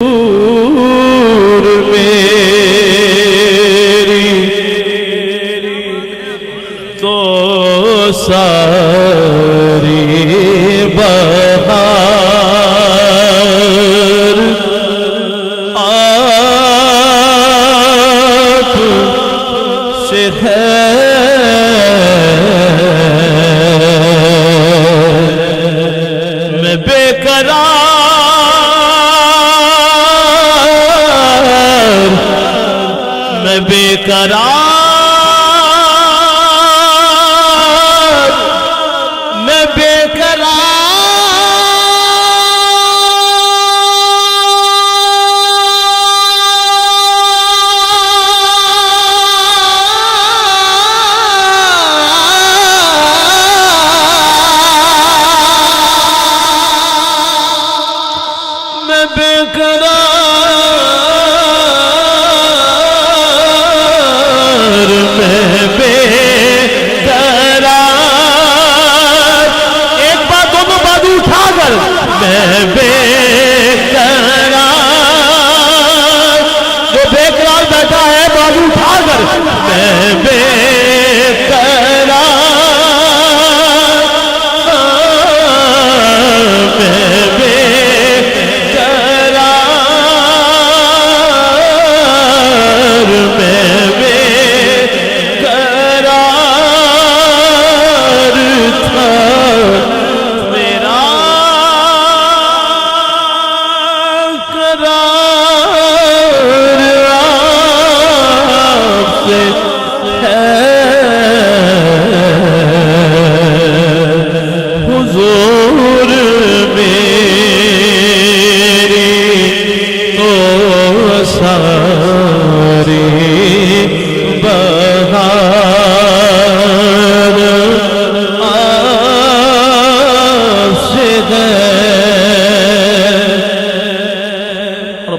میری تو ساری بہار آپ سے ہے میں بے قرار میں بے قرار میں بے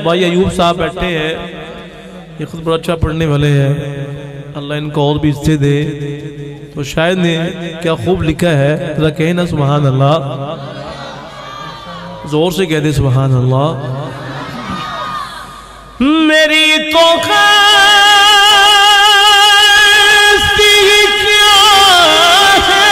بھائی ایوب صاحب بیٹھے ہیں، یہ خود بڑا اچھا پڑھنے والے ہیں، اللہ ان کو اور بھی عزت دے۔ تو شاید نے کیا خوب لکھا ہے، ذرا کہیں نا سبحان اللہ، زور سے کہہ دے سبحان اللہ۔ میری تو خستی کیا ہے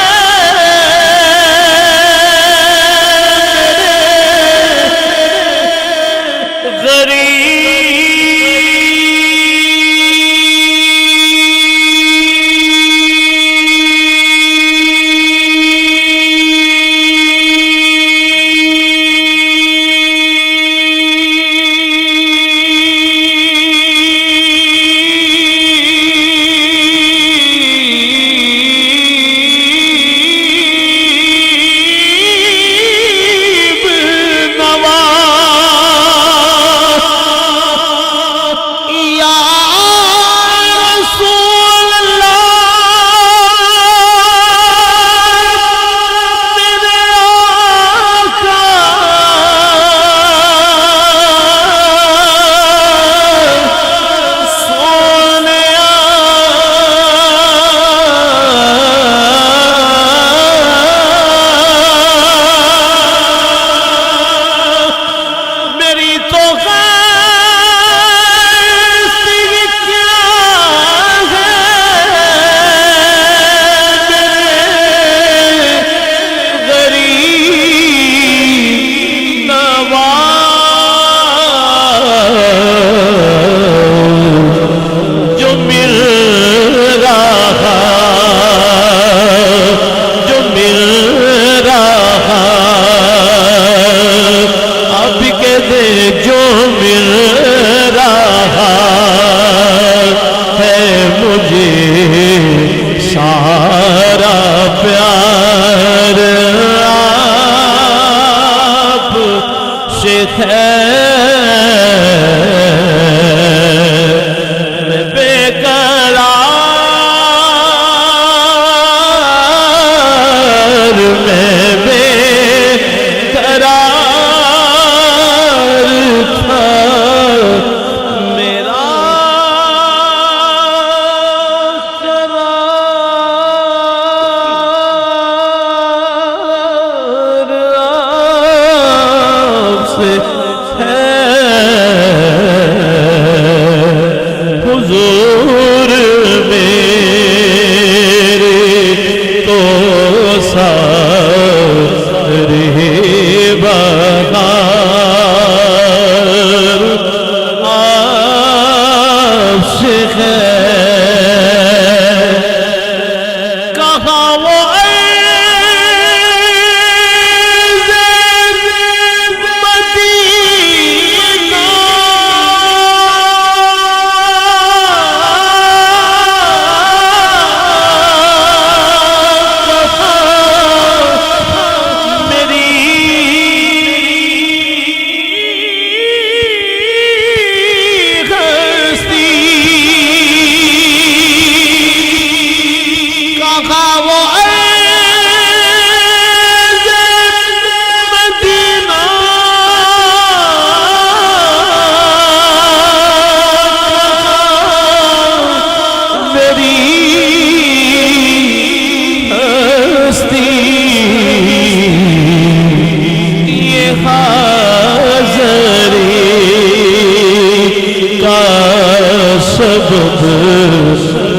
شد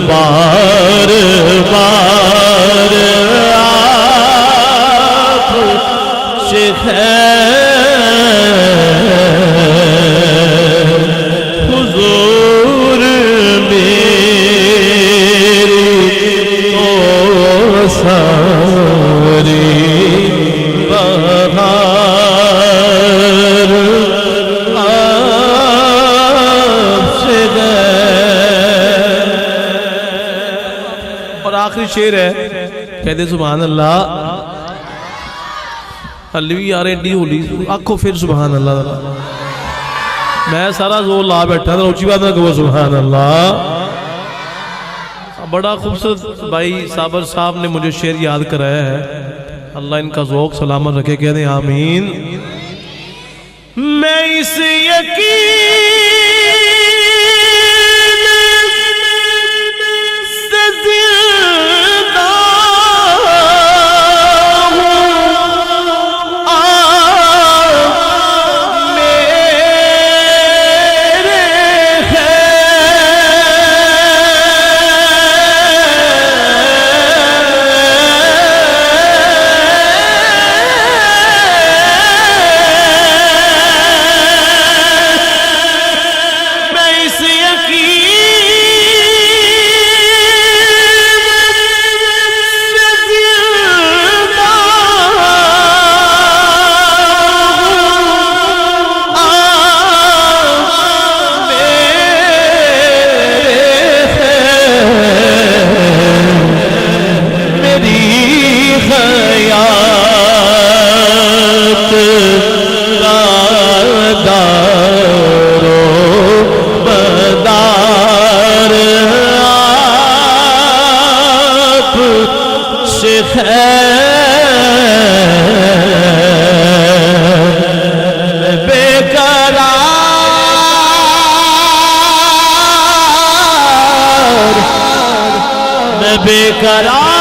بار بار آپ سے خیر حضور میری تو ساری بہار آپ سے گئے۔ اور آخری شعر ہے، کہتے سبحان اللہ حلوی یار ایڈی ہولی آنکھو پھر سبحان اللہ۔ میں سارا زور لا بیٹھا تھا، اونچی بات نہ کہو سبحان اللہ۔ بڑا خوبصورت بھائی صابر صاحب نے مجھے شعر یاد کرایا ہے، اللہ ان کا ذوق سلامت رکھے، کہتے ہیں آمین۔ میں اس یقین سے زندہ بے قرار